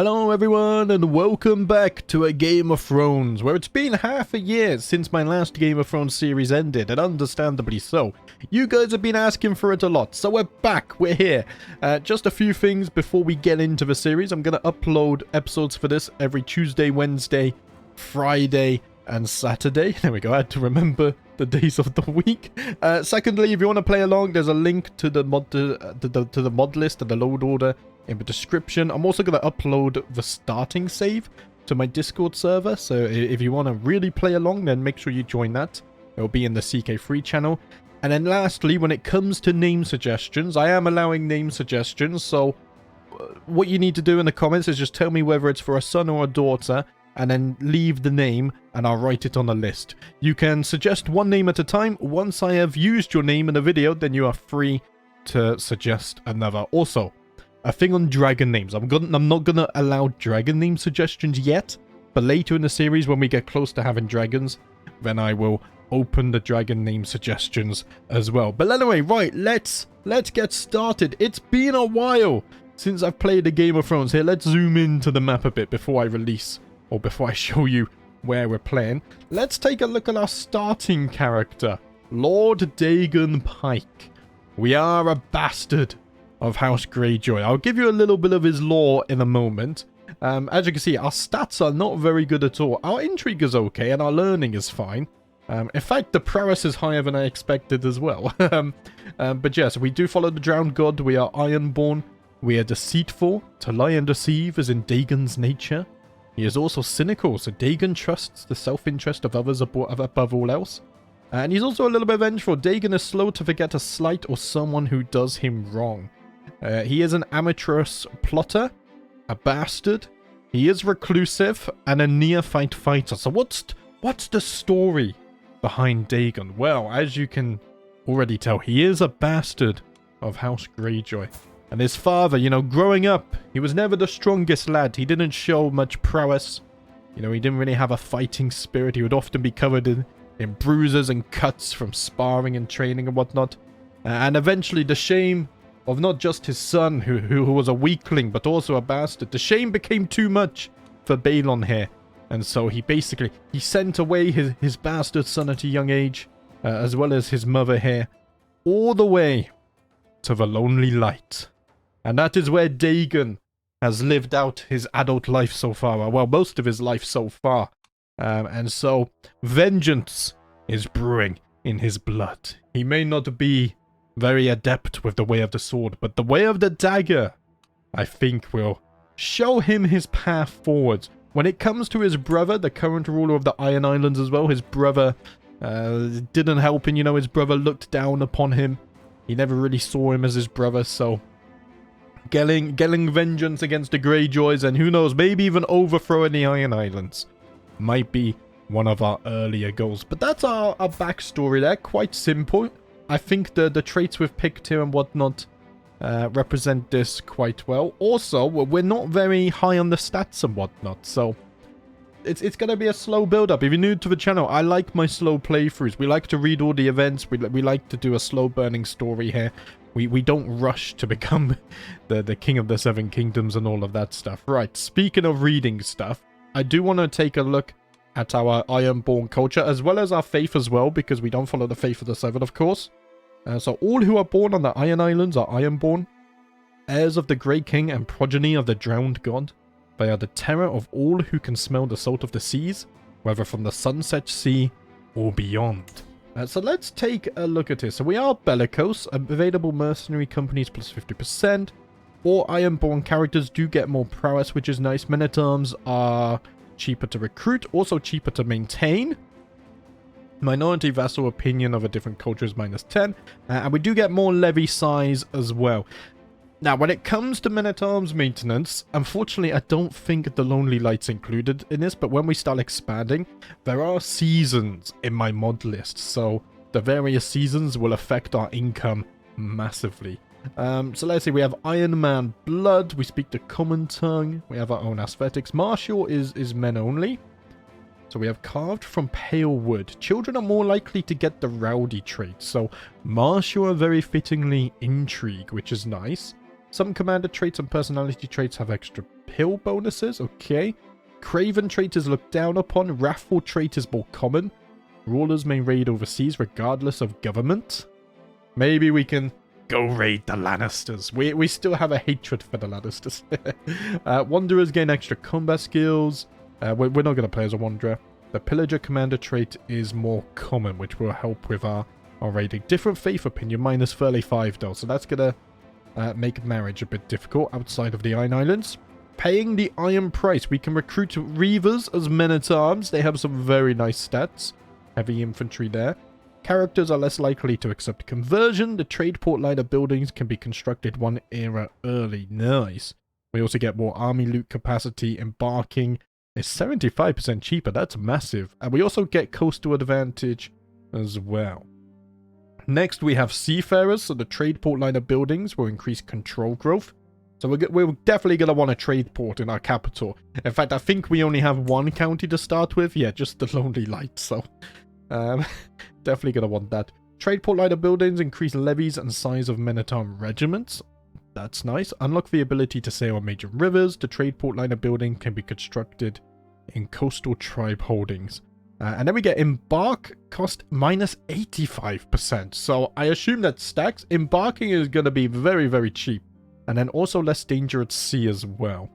Hello everyone and welcome back to a Game of Thrones, where it's been half a year since my last Game of Thrones series ended, and understandably so. You guys have been asking for it a lot, so we're back, we're here. Just a few things before we get into the series. I'm going to upload episodes for this every Tuesday, Wednesday, Friday, and Saturday. There we go, I had to remember the days of the week. Secondly, if you want to play along, there's a link to the mod list and the load order in the description. I'm also going to upload the starting save to my Discord server, so if you want to really play along, then make sure you join that. It'll be in the CK3 channel. And then lastly, when it comes to name suggestions, I am allowing name suggestions, so what you need to do in the comments is just tell me whether it's for a son or a daughter, and then leave the name and I'll write it on a list. You can suggest one name at a time. Once I have used your name in a video, then you are free to suggest another. Also, a thing on dragon names. I'm not gonna allow dragon name suggestions yet, but later in the series when we get close to having dragons, then I will open the dragon name suggestions as well. But anyway, right, let's get started. It's been a while since I've played a Game of Thrones. Here, let's zoom into the map a bit before I release, or before I show you where we're playing. Let's take a look at our starting character, Lord Dagon Pike. We are a bastard of House Greyjoy. I'll give you a little bit of his lore in a moment. As you can see, our stats are not very good at all. Our intrigue is okay, and our learning is fine. In fact, the prowess is higher than I expected as well. But yes, we do follow the drowned god. We are ironborn. We are deceitful. To lie and deceive is in Dagon's nature. He is also cynical, so Dagon trusts the self-interest of others above all else. And he's also a little bit vengeful. Dagon is slow to forget a slight or someone who does him wrong. He is an amateurist plotter, a bastard. He is reclusive and a neophyte fighter. So what's the story behind Dagon? Well, as you can already tell, he is a bastard of House Greyjoy. And his father, you know, growing up, he was never the strongest lad. He didn't show much prowess. You know, he didn't really have a fighting spirit. He would often be covered in bruises and cuts from sparring and training and whatnot. And eventually the shame of not just his son, who was a weakling, but also a bastard. The shame became too much for Balon here. And so he sent away his bastard son at a young age, as well as his mother here, all the way to the Lonely Light. And that is where Dagon has lived out his adult life so far. Well, most of his life so far. And so vengeance is brewing in his blood. He may not be very adept with the way of the sword, but the way of the dagger, I think, will show him his path forward. When it comes to his brother, the current ruler of the Iron Islands as well, his brother didn't help him. You know, his brother looked down upon him. He never really saw him as his brother, so getting vengeance against the Greyjoys, and who knows, maybe even overthrowing the Iron Islands might be one of our earlier goals. But that's our backstory there, quite simple. I think the traits we've picked here and whatnot represent this quite well. Also, we're not very high on the stats and whatnot, so it's going to be a slow build-up. If you're new to the channel, I like my slow playthroughs. We like to read all the events. We like to do a slow-burning story here. We don't rush to become the king of the Seven Kingdoms and all of that stuff. Right, speaking of reading stuff, I do want to take a look at our Ironborn culture, as well as our faith as well, because we don't follow the faith of the Seven, of course. So all who are born on the Iron Islands are Ironborn, heirs of the Grey King and progeny of the drowned god. They are the terror of all who can smell the salt of the seas, whether from the Sunset Sea or beyond. So let's take a look at this. So we are bellicose, available mercenary companies plus 50%. All Ironborn characters do get more prowess, which is nice. Men-at-arms are cheaper to recruit, also cheaper to maintain. Minority vassal opinion of a different culture is -10, and we do get more levy size as well. Now, when it comes to men-at-arms maintenance, unfortunately, I don't think the Lonely Light's included in this, but when we start expanding, there are seasons in my mod list, so the various seasons will affect our income massively. So let's see, we have Iron Man Blood, we speak the common tongue, we have our own aesthetics. Martial is men only. So we have carved from pale wood. Children are more likely to get the rowdy trait. So martial are very fittingly intrigue, which is nice. Some commander traits and personality traits have extra pill bonuses. Okay. Craven trait is looked down upon. Wrathful trait is more common. Rulers may raid overseas regardless of government. Maybe we can go raid the Lannisters. We still have a hatred for the Lannisters. Wanderers gain extra combat skills. We're not going to play as a Wanderer. The Pillager commander trait is more common, which will help with our raiding. Different faith opinion, minus 35 though, so that's going to make marriage a bit difficult outside of the Iron Islands. Paying the iron price, we can recruit Reavers as men-at-arms. They have some very nice stats. Heavy infantry there. Characters are less likely to accept conversion. The trade port liner buildings can be constructed one era early. Nice. We also get more army loot capacity. Embarking is 75% cheaper. That's massive. And we also get coastal advantage as well. Next, we have seafarers. So the trade port liner buildings will increase control growth. So we're definitely going to want a trade port in our capital. In fact, I think we only have one county to start with. Yeah, just the Lonely Light. So definitely going to want that. Trade port liner buildings increase levies and size of men-at-arms regiments. That's nice. Unlock the ability to sail on major rivers. The trade port liner building can be constructed in coastal tribe holdings. And then we get embark, cost minus 85%. So I assume that stacks. Embarking is going to be very, very cheap. And then also less danger at sea as well.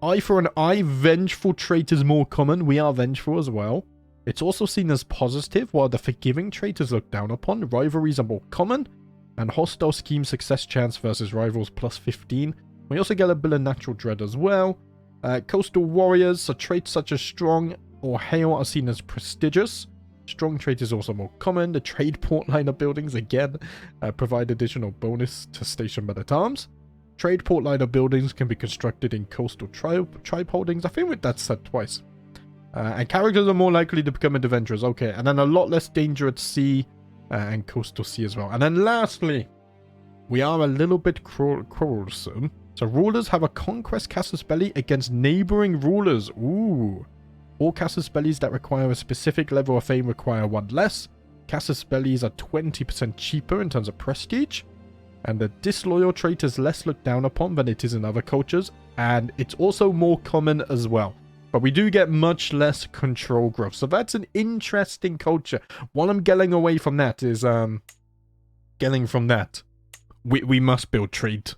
Eye for an eye. Vengeful trait is more common. We are vengeful as well. It's also seen as positive, while the forgiving trait is looked down upon. Rivalries are more common. And hostile scheme success chance versus rivals plus 15. We also get a bit of natural dread as well. Coastal warriors, so traits such as strong or hail are seen as prestigious. Strong trait is also more common. The trade port liner buildings, again, provide additional bonus to station men-at-arms. Trade port liner buildings can be constructed in coastal tribe holdings. I think that's said twice. And characters are more likely to become adventurers. Okay, and then a lot less danger at sea and coastal sea as well. And then lastly, we are a little bit quarrelsome. So rulers have a conquest casus belli against neighboring rulers. Ooh. All casus bellis that require a specific level of fame require one less. Casus bellis are 20% cheaper in terms of prestige. And the disloyal trait is less looked down upon than it is in other cultures. And it's also more common as well. But we do get much less control growth. So that's an interesting culture. What I'm getting away from that is, we must build trade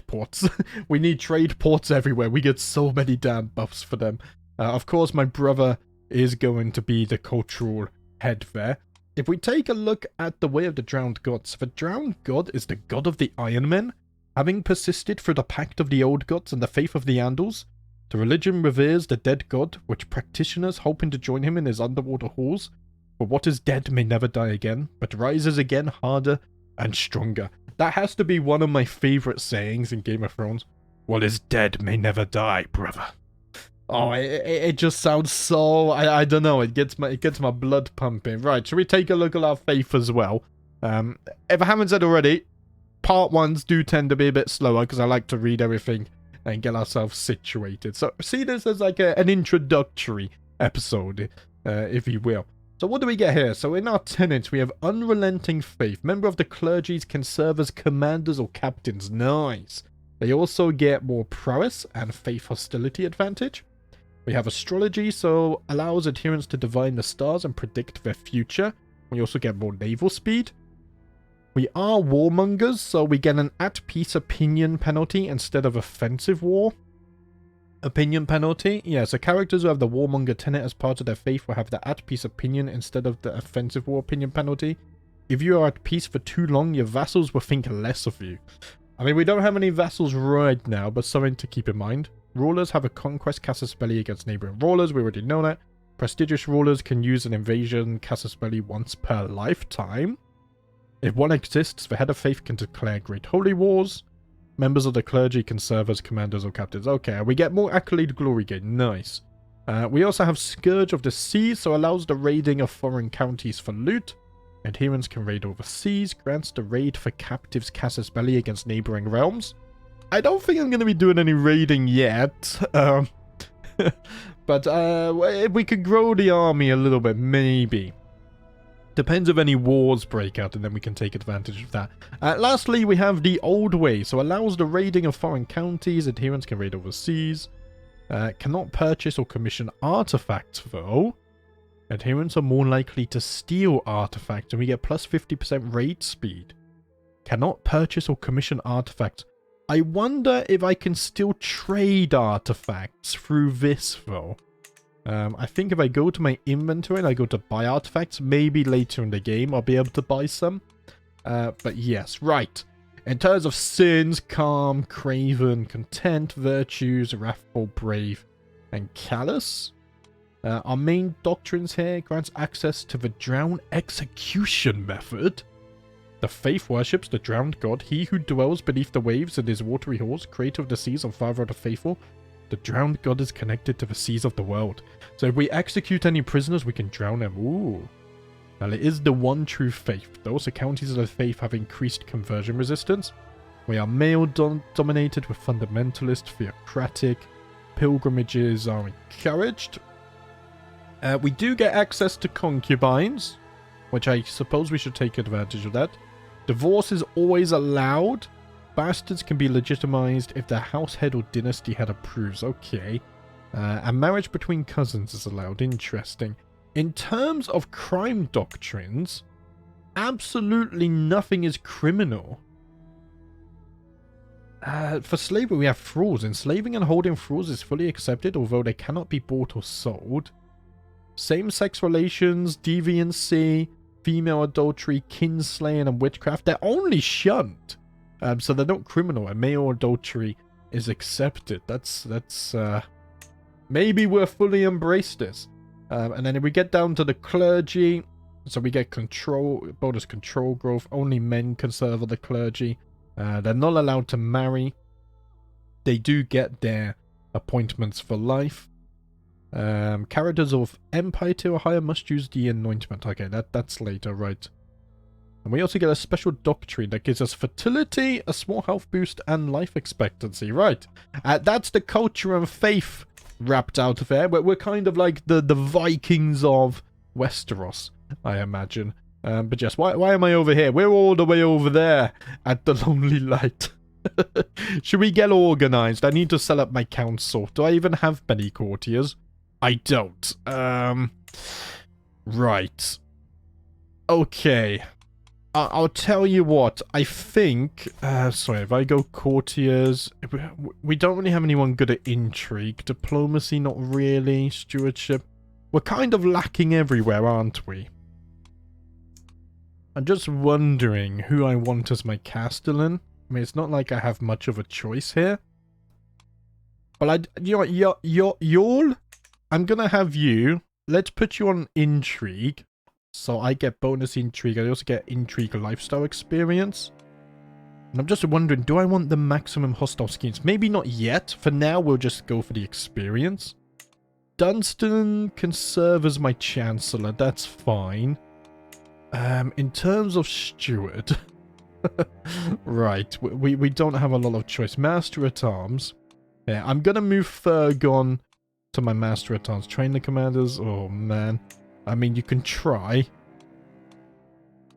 ports. We need trade ports everywhere. We get so many damn buffs for them. Of course, my brother is going to be the cultural head there. If we take a look at the way of the drowned gods, the drowned god is the god of the Iron Men, having persisted through the pact of the old gods and the faith of the Andals. The religion reveres the dead god, which practitioners hoping to join him in his underwater halls. For what is dead may never die again, but rises again harder and stronger. That has to be one of my favorite sayings in Game of Thrones. What is dead may never die, brother. Oh, it just sounds so... I don't know. It gets my blood pumping. Right, should we take a look at our faith as well? If I haven't said already, part ones do tend to be a bit slower because I like to read everything and get ourselves situated. So see this as like an introductory episode, if you will. So what do we get here? So in our tenants, we have unrelenting faith. Member of the clergies can serve as commanders or captains. Nice. They also get more prowess and faith hostility advantage. We have astrology, so allows adherents to divine the stars and predict their future. We also get more naval speed. We are warmongers, so we get an at-peace opinion penalty instead of offensive war opinion penalty. Yeah, so characters who have the warmonger tenet as part of their faith will have the at-peace opinion instead of the offensive war opinion penalty. If you are at peace for too long, your vassals will think less of you. I mean, we don't have any vassals right now, but something to keep in mind. Rulers have a conquest casus belli against neighboring rulers. We already know that. Prestigious rulers can use an invasion casus belli once per lifetime. If one exists, the head of faith can declare great holy wars. Members of the clergy can serve as commanders or captains. Okay, we get more accolade glory gain. Nice. We also have Scourge of the Seas, so allows the raiding of foreign counties for loot. Adherents can raid overseas. Grants the raid for captives casus belli against neighboring realms. I don't think I'm going to be doing any raiding yet. But if we could grow the army a little bit, maybe. Depends if any wars break out, and then we can take advantage of that. Lastly, we have the old way. So allows the raiding of foreign counties. Adherents can raid overseas. Cannot purchase or commission artifacts, though. Adherents are more likely to steal artifacts, and we get plus 50% raid speed. Cannot purchase or commission artifacts. I wonder if I can still trade artifacts through this, though. I think if I go to my inventory and I go to buy artifacts, maybe later in the game I'll be able to buy some. But yes, right. In terms of sins, calm, craven, content, virtues, wrathful, brave, and callous. Our main doctrines here grants access to the drown execution method. The faith worships the drowned god, he who dwells beneath the waves and is watery halls, creator of the seas and father of the faithful. The drowned god is connected to the seas of the world. So if we execute any prisoners, we can drown them. Ooh. Now it is the one true faith. Those counties of the faith have increased conversion resistance. We are male dominated with fundamentalist, theocratic. Pilgrimages are encouraged. We do get access to concubines, which I suppose we should take advantage of that. Divorce is always allowed. Bastards can be legitimized if their house head or dynasty head approves. Okay. And marriage between cousins is allowed. Interesting. In terms of crime doctrines, absolutely nothing is criminal. For slavery, we have thralls. Enslaving and holding thralls is fully accepted, although they cannot be bought or sold. Same-sex relations, deviancy, female adultery, kinslaying, and witchcraft, they're only shunned. So they're not criminal, and male adultery is accepted. That's maybe we'll fully embrace this. And then if we get down to the clergy, so we get bonus control growth. Only men can serve on the clergy. They're not allowed to marry. They do get their appointments for life. Characters of Empire tier or higher must use the anointment. Okay, that's later, right. And we also get a special doctrine that gives us fertility, a small health boost, and life expectancy. Right. That's the culture and faith wrapped out of there. We're kind of like the Vikings of Westeros, I imagine. But yes, why am I over here? We're all the way over there at the Lonely Light. Should we get organized? I need to sell up my council. Do I even have many courtiers? I don't. Right. Okay. I'll tell you what. I think... sorry, if I go courtiers... We don't really have anyone good at intrigue. Diplomacy, not really. Stewardship. We're kind of lacking everywhere, aren't we? I'm just wondering who I want as my castellan. I mean, it's not like I have much of a choice here. But you know what, y'all, I'm gonna have you. Let's put you on intrigue. So I get bonus intrigue. I also get intrigue lifestyle experience. And I'm just wondering, do I want the maximum hostile schemes? Maybe not yet. For now, we'll just go for the experience. Dunstan can serve as my chancellor. That's fine. In terms of steward... right, we don't have a lot of choice. Master at Arms. Yeah, I'm gonna move Fergon to my Master at Arms. Train the commanders. Oh, man. I mean, you can try.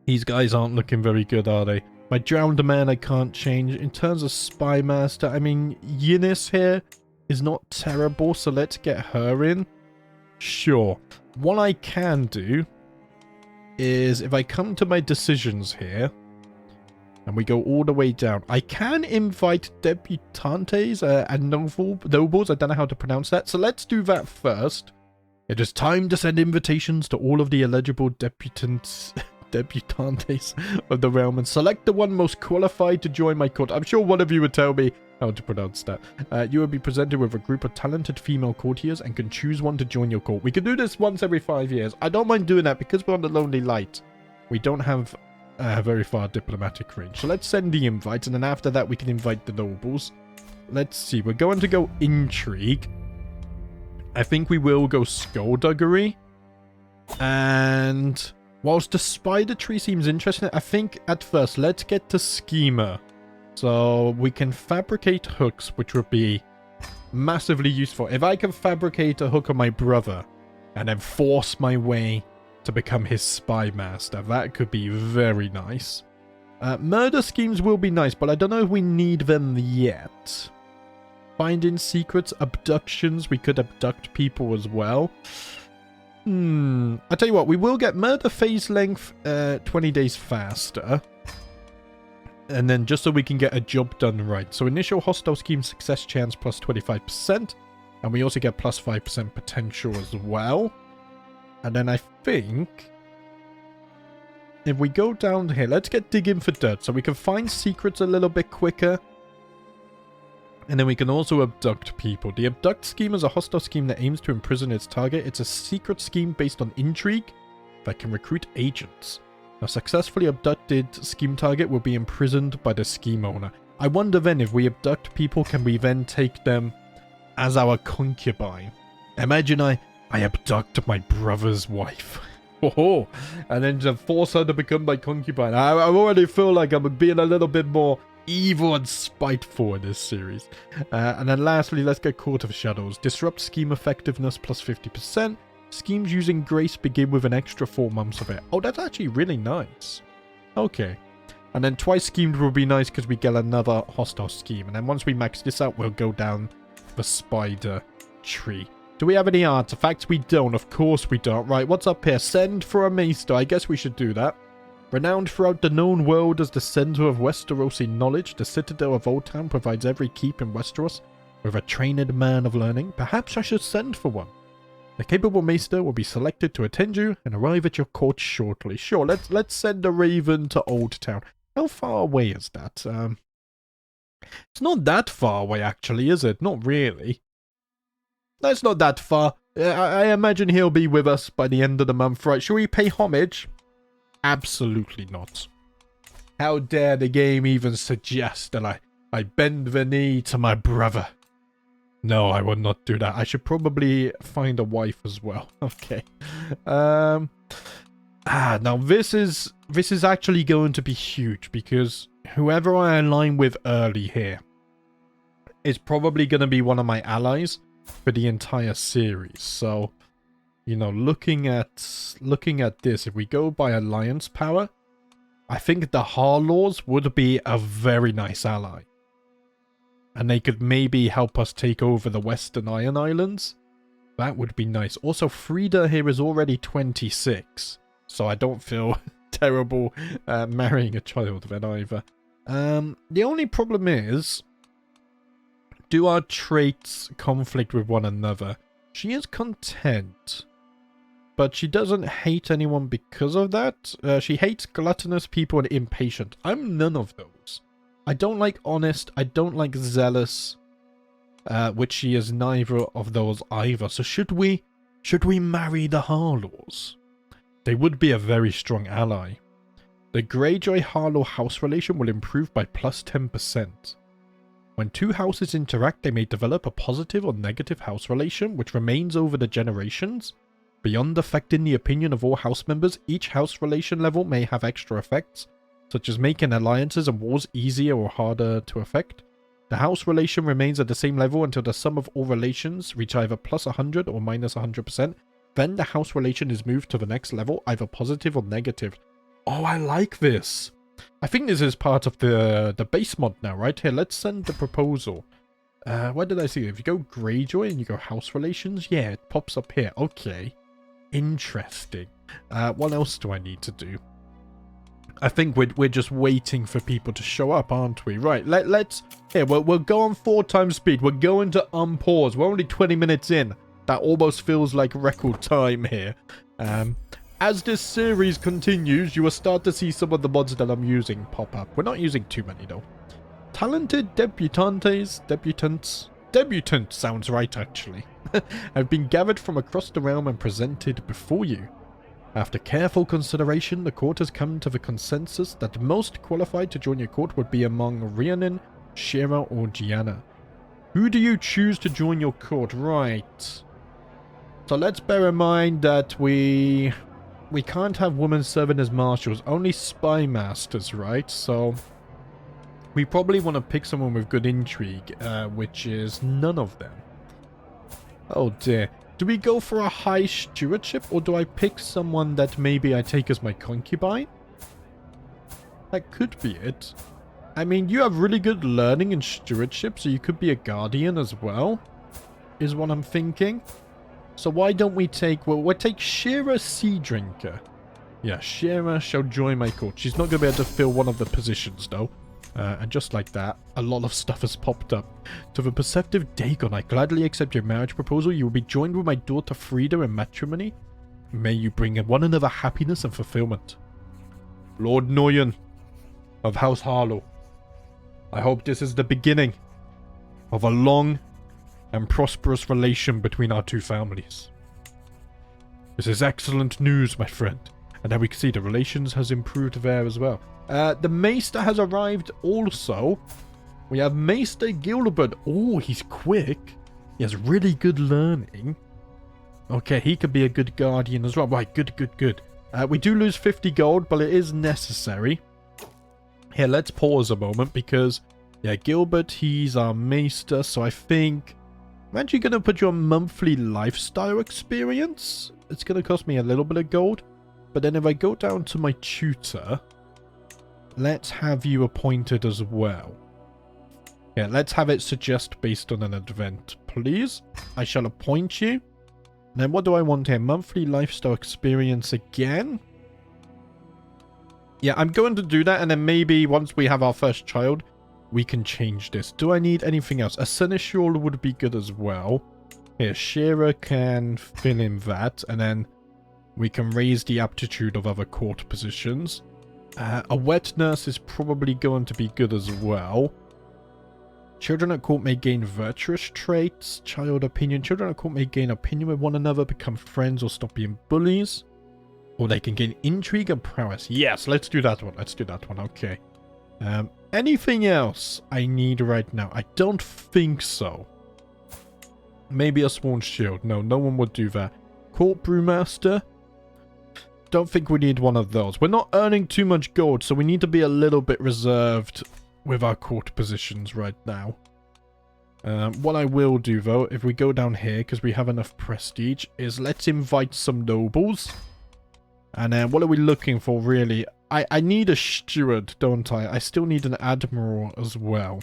These guys aren't looking very good, are they? My Drowned Man I can't change. In terms of Spy Master, I mean, Yinis here is not terrible, so let's get her in. Sure. What I can do is, if I come to my decisions here, and we go all the way down, I can invite debutantes and nobles. I don't know how to pronounce that, so let's do that first. It is time to send invitations to all of the eligible debutantes of the realm and select the one most qualified to join my court. I'm sure one of you would tell me how to pronounce that. You will be presented with a group of talented female courtiers and can choose one to join your court. We can do this once every 5 years. I don't mind doing that because we're on the Lonely Light. We don't have very far diplomatic range. So let's send the invite, and then after that we can invite the nobles. Let's see. We're going to go intrigue. I think we will go skullduggery. And whilst the spider tree seems interesting, I think at first let's get to schemer. So we can fabricate hooks, which would be massively useful. If I can fabricate a hook on my brother and then force my way to become his spy master. That could be very nice. Murder schemes will be nice, but I don't know if we need them yet. Finding secrets, abductions. We could abduct people as well. I tell you what, we will get murder phase length 20 days faster. And then just so we can get a job done right. So initial hostile scheme success chance plus 25%. And we also get plus 5% potential as well. And then I think if we go down here, let's get digging for dirt so we can find secrets a little bit quicker. And then we can also abduct people. The abduct scheme is a hostile scheme that aims to imprison its target. It's a secret scheme based on intrigue that can recruit agents. A successfully abducted scheme target will be imprisoned by the scheme owner. I wonder then if we abduct people, can we then take them as our concubine? Imagine I abduct my brother's wife. Oh, and then to force her to become my concubine. I already feel like I'm being a little bit more evil and spiteful in this series. And then lastly, let's get Court of Shadows. Disrupt scheme effectiveness plus 50%. Schemes using grace begin with an extra 4 months of it. Oh, that's actually really nice. Okay. And then twice schemed will be nice because we get another hostile scheme. And then once we max this out, we'll go down the spider tree. Do we have any artifacts? We don't. Of course we don't. Right, what's up here? Send for a maester. I guess we should do that. Renowned throughout the known world as the center of Westerosi knowledge, the citadel of Old Town provides every keep in Westeros with a trained man of learning. Perhaps I should send for one. A capable maester will be selected to attend you and arrive at your court shortly. Sure, let's send a raven to Old Town. How far away is that? It's not that far away, actually, is it? Not really. No, it's not that far. I imagine he'll be with us by the end of the month, right? Shall we pay homage? Absolutely not. How dare the game even suggest that I bend the knee to my brother? No, I will not do that. I should probably find a wife as well. Okay. Now this is actually going to be huge because whoever I align with early here is probably going to be one of my allies for the entire series. So, you know, looking at this, if we go by alliance power, I think the Harlaws would be a very nice ally. And they could maybe help us take over the Western Iron Islands. That would be nice. Also, Frida here is already 26. So I don't feel terrible marrying a child then either. The only problem is, do our traits conflict with one another? She is content, but she doesn't hate anyone because of that. She hates gluttonous people and impatient. I'm none of those. I don't like honest. I don't like zealous, which she is neither of those either. So should we marry the Harlaws? They would be a very strong ally. The Greyjoy Harlaw house relation will improve by plus 10%. When two houses interact, they may develop a positive or negative house relation, which remains over the generations. Beyond affecting the opinion of all house members, each house relation level may have extra effects, such as making alliances and wars easier or harder to affect. The house relation remains at the same level until the sum of all relations reach either plus 100 or minus 100%. Then the house relation is moved to the next level, either positive or negative. Oh, I like this. I think this is part of the base mod now, right? Here, let's send the proposal. Where did I see it? If you go Greyjoy and you go house relations, yeah, it pops up here. Okay. Interesting. What else do I need to do? I think we're just waiting for people to show up, aren't we? Right, let's... Here, we'll go on 4 times speed. We're going to unpause. We're only 20 minutes in. That almost feels like record time here. As this series continues, you will start to see some of the mods that I'm using pop up. We're not using too many, though. Talented debutants sounds right, actually, have been gathered from across the realm and presented before you. After careful consideration, the court has come to the consensus that the most qualified to join your court would be among Rhiannon, Shira, or Gianna. Who do you choose to join your court? Right. So let's bear in mind that we can't have women serving as marshals, only spy masters, right? So we probably want to pick someone with good intrigue, which is none of them. Oh dear. Do we go for a high stewardship, or do I pick someone that maybe I take as my concubine? That could be it. I mean, you have really good learning and stewardship, so you could be a guardian as well, is what I'm thinking. So why don't we take, well, we'll take Shira Sea Drinker. Yeah, Shira shall join my court. She's not going to be able to fill one of the positions, though. And just like that, a lot of stuff has popped up. To the perceptive Dagon, I gladly accept your marriage proposal. You will be joined with my daughter Frida in matrimony. May you bring one another happiness and fulfillment. Lord Noyan of House Harlow, I hope this is the beginning of a long and prosperous relation between our two families. This is excellent news, my friend. And now we can see the relations has improved there as well. The Maester has arrived also. We have Maester Gilbert. Oh, he's quick. He has really good learning. Okay, he could be a good guardian as well. Right, good. We do lose 50 gold, but it is necessary. Here, let's pause a moment because, yeah, Gilbert, he's our Maester. So I think I'm actually going to put you on monthly lifestyle experience. It's going to cost me a little bit of gold. But then if I go down to my tutor, let's have you appointed as well. Yeah, let's have it suggest based on an event, please. I shall appoint you. Then what do I want here? Monthly lifestyle experience again. Yeah, I'm going to do that, and then maybe once we have our first child, we can change this. Do I need anything else? A seneschal would be good as well. Here, Shira can fill in that, and then we can raise the aptitude of other court positions. A wet nurse is probably going to be good as well. Children at court may gain virtuous traits. Child opinion. Children at court may gain opinion with one another, become friends, or stop being bullies. Or they can gain intrigue and prowess. Yes, let's do that one. Let's do that one. Okay. Anything else I need right now? I don't think so. Maybe a sworn shield. No, no one would do that. Court brewmaster. Don't think we need one of those. We're not earning too much gold, so we need to be a little bit reserved with our court positions right now. What I will do, though, if we go down here, because we have enough prestige, is let's invite some nobles. And then what are we looking for, really? I need a steward, don't I? I still need an admiral as well,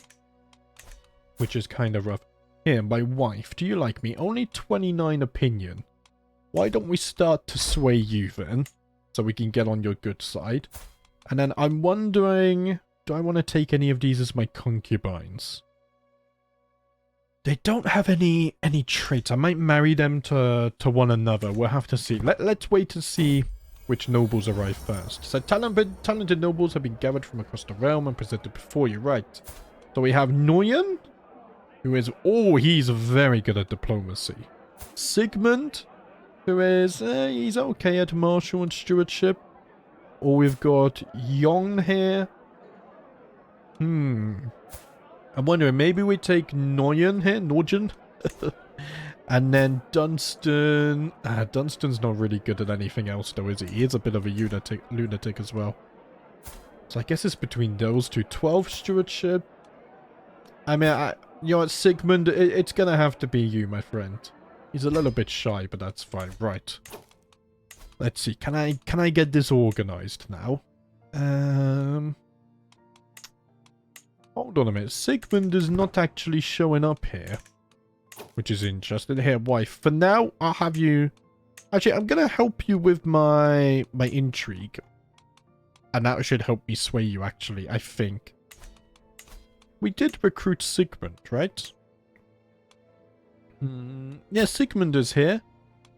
which is kind of rough. Here, my wife. Do you like me? Only 29 opinion. Why don't we start to sway you then? So we can get on your good side. And then I'm wondering, do I want to take any of these as my concubines? They don't have any traits. I might marry them to one another. We'll have to see. Let's wait to see which nobles arrive first. So talented nobles have been gathered from across the realm and presented before you, right? So we have Noyan, who is... Oh, he's very good at diplomacy. Sigmund, who is... he's okay at martial and stewardship. Or we've got Yon here. I'm wondering, maybe we take Noyan here? Norjan? And then Dunstan... Dunstan's not really good at anything else, though, is he? He is a bit of a lunatic as well. So I guess it's between those two. 12 stewardship. I mean, you know what, Sigmund, it's gonna have to be you, my friend. He's a little bit shy, but that's fine. Right. Let's see. Can I get this organized now? Hold on a minute. Sigmund is not actually showing up here, which is interesting. Here, wife. For now, I'll have you... Actually, I'm going to help you with my intrigue. And that should help me sway you, actually, I think. We did recruit Sigmund, right? Yeah, Sigmund is here.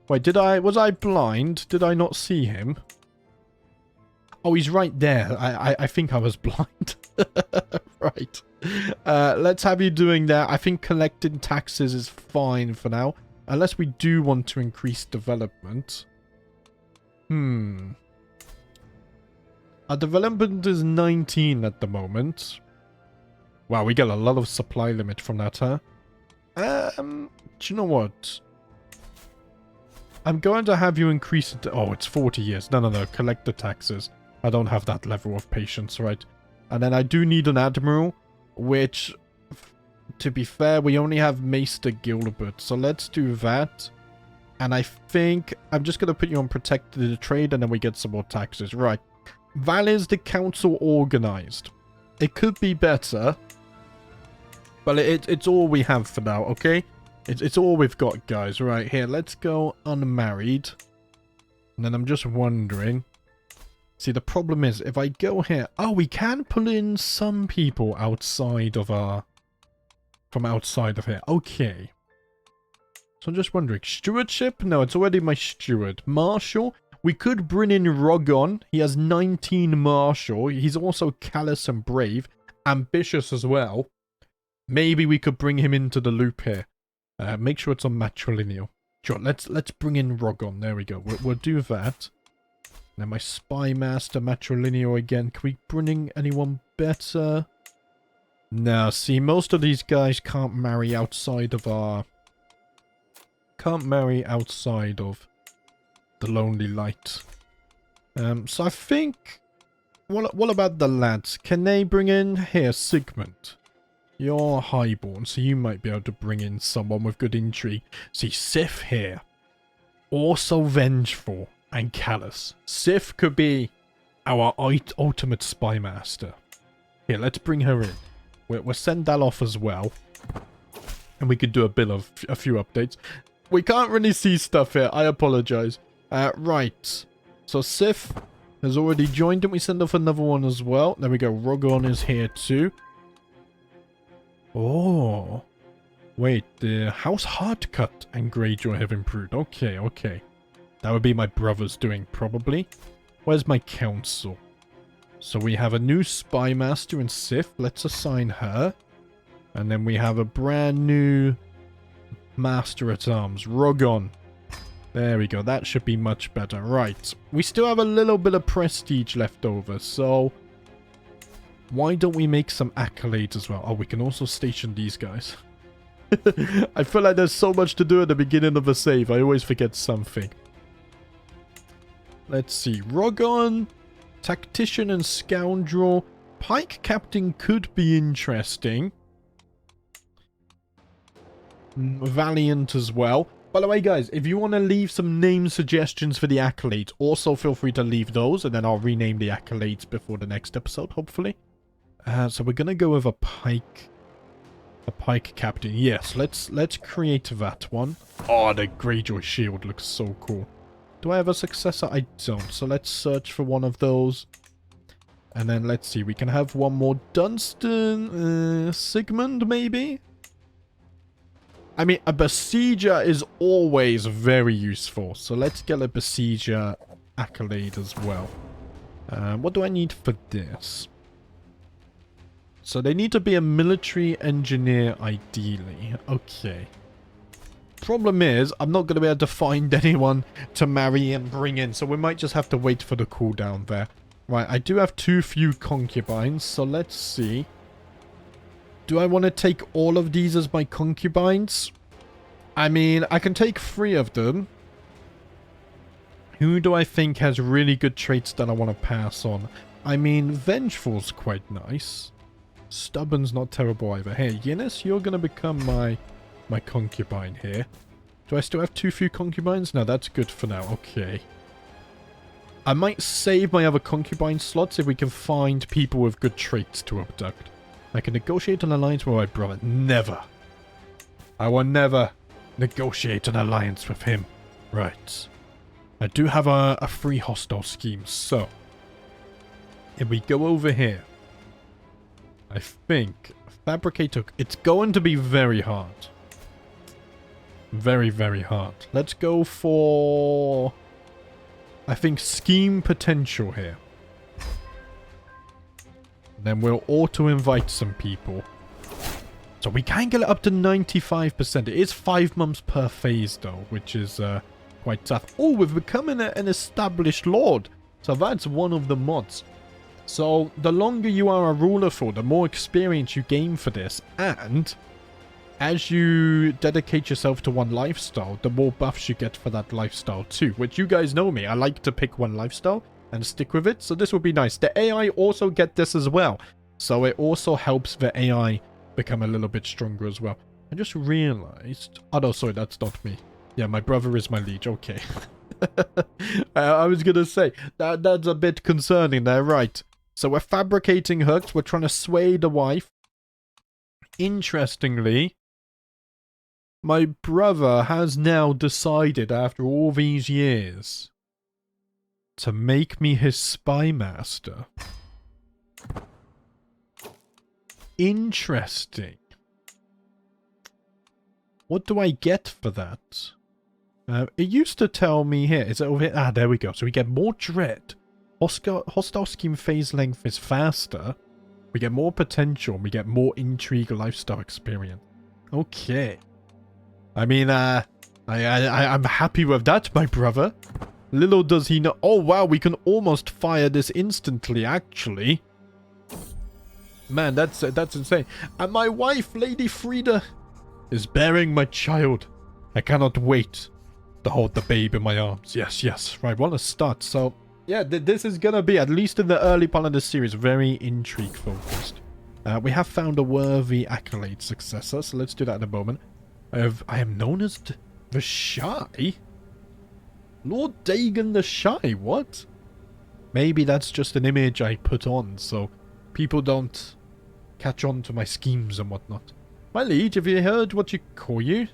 Wait, was I blind? Did I not see him? Oh, he's right there. I think I was blind. Right. Let's have you doing that. I think collecting taxes is fine for now. Unless we do want to increase development. Our development is 19 at the moment. Wow, we get a lot of supply limit from that, huh? Do you know what? I'm going to have you increase it. Oh, it's 40 years. No. Collect the taxes. I don't have that level of patience, right? And then I do need an admiral, which, to be fair, we only have Maester Gilbert. So let's do that. And I think I'm just going to put you on protected trade and then we get some more taxes. Right. Val is the council organized. It could be better. But it's all we have for now, okay? It's all we've got, guys. Right, here, let's go unmarried. And then I'm just wondering. See, the problem is, if I go here... Oh, we can pull in some people outside of our... From outside of here. Okay. So I'm just wondering. Stewardship? No, it's already my steward. Marshal? We could bring in Rogon. He has 19 marshal. He's also callous and brave. Ambitious as well. Maybe we could bring him into the loop here. Make sure it's on matrilineal. Sure, let's bring in Rogon. There we go. We'll do that. Now my spy master matrilineal again. Can we bring in anyone better? No, see, most of these guys can't marry outside of our... Can't marry outside of the Lonely Light. So I think... What about the lads? Can they bring in... Here, Sigmund. You're highborn, so you might be able to bring in someone with good intrigue. See, Sif here. Also vengeful and callous. Sif could be our ultimate spy master. Here, let's bring her in. We'll send that off as well. And we could do a few updates. We can't really see stuff here. I apologize. Right. So Sif has already joined. Didn't we send off another one as well? There we go. Rogon is here too. Oh. Wait, the House Hardcut and Greyjoy have improved. Okay, okay. That would be my brother's doing, probably. Where's my council? So we have a new spy master in Sif. Let's assign her. And then we have a brand new master at arms, Rogon. There we go. That should be much better. Right. We still have a little bit of prestige left over, so... Why don't we make some accolades as well? Oh, we can also station these guys. I feel like there's so much to do at the beginning of a save. I always forget something. Let's see. Rogon, Tactician and Scoundrel. Pike Captain could be interesting. Valiant as well. By the way, guys, if you want to leave some name suggestions for the accolades, also feel free to leave those, and then I'll rename the accolades before the next episode, hopefully. So we're going to go with a Pike Captain. Yes, let's create that one. Oh, the Greyjoy shield looks so cool. Do I have a successor? I don't. So let's search for one of those. And then let's see. We can have one more Dunstan. Sigmund, maybe? I mean, a Besieger is always very useful. So let's get a Besieger accolade as well. What do I need for this? So they need to be a military engineer, ideally. Okay. Problem is, I'm not going to be able to find anyone to marry and bring in. So we might just have to wait for the cooldown there. Right, I do have too few concubines. So let's see. Do I want to take all of these as my concubines? I mean, I can take 3 of them. Who do I think has really good traits that I want to pass on? I mean, Vengeful's quite nice. Stubborn's not terrible either. Hey, Yennis, you're going to become my concubine here. Do I still have too few concubines? No, that's good for now. Okay. I might save my other concubine slots if we can find people with good traits to abduct. I can negotiate an alliance with my brother. Never. I will never negotiate an alliance with him. Right. I do have a free hostile scheme, so... If we go over here... I think... Fabricator... It's going to be very hard. Very, very hard. Let's go for... I think scheme potential here. Then we'll auto-invite some people. So we can get it up to 95%. It is 5 months per phase, though, which is quite tough. Oh, we've become an established lord. So that's one of the mods. So the longer you are a ruler for, the more experience you gain for this. And as you dedicate yourself to one lifestyle, the more buffs you get for that lifestyle too. Which you guys know me. I like to pick one lifestyle and stick with it. So this would be nice. The AI also get this as well. So it also helps the AI become a little bit stronger as well. I just realized... Oh no, sorry, that's not me. Yeah, my brother is my liege. Okay. I was gonna say, that's a bit concerning there, right. So we're fabricating hooks. We're trying to sway the wife. Interestingly, my brother has now decided, after all these years, to make me his spy master. Interesting. What do I get for that? It used to tell me here. Is it over here? Ah, there we go. So we get more dread. Hostile scheme phase length is faster. We get more potential. We get more intrigue lifestyle experience. Okay. I mean, I'm happy with that, my brother. Little does he know. Oh, wow. We can almost fire this instantly, actually. Man, that's insane. And my wife, Lady Frida, is bearing my child. I cannot wait to hold the babe in my arms. Yes, yes. Right, well, let's start. So, yeah, this is gonna be, at least in the early part of the series, very intrigue-focused. We have found a worthy accolade successor, so let's do that in a moment. I am known as the Shy? Lord Dagon the Shy, what? Maybe that's just an image I put on, so people don't catch on to my schemes and whatnot. My liege, have you heard what you call you?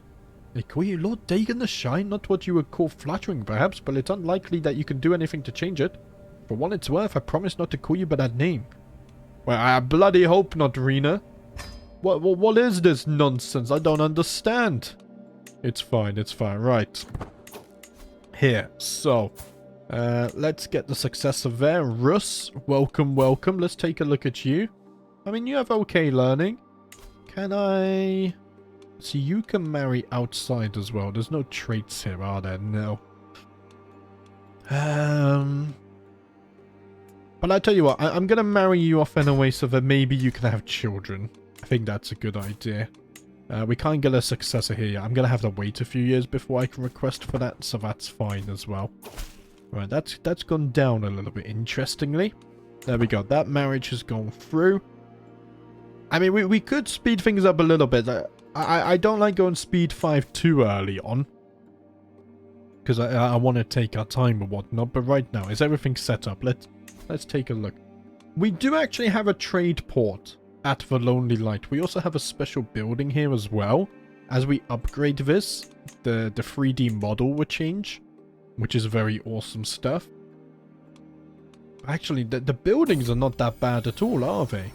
They call you Lord Dagon the Shy, not what you would call flattering perhaps, but it's unlikely that you can do anything to change it. For what it's worth, I promise not to call you by that name. Well, I bloody hope not, Rena. What is this nonsense? I don't understand. It's fine, right. Here, so, let's get the successor there. Russ, welcome, welcome. Let's take a look at you. I mean, you have okay learning. Can I... See, you can marry outside as well. There's no traits here, are there? No. But I tell you what, I'm going to marry you off anyway so that maybe you can have children. I think that's a good idea. We can't get a successor here yet. I'm going to have to wait a few years before I can request for that, so that's fine as well. Right, that's gone down a little bit, interestingly. There we go. That marriage has gone through. I mean, we could speed things up a little bit. I don't like going speed 5 too early on. Because I want to take our time and whatnot. But right now, is everything set up? Let's take a look. We do actually have a trade port at the Lonely Light. We also have a special building here as well. As we upgrade this, the 3D model will change. Which is very awesome stuff. Actually, the buildings are not that bad at all, are they?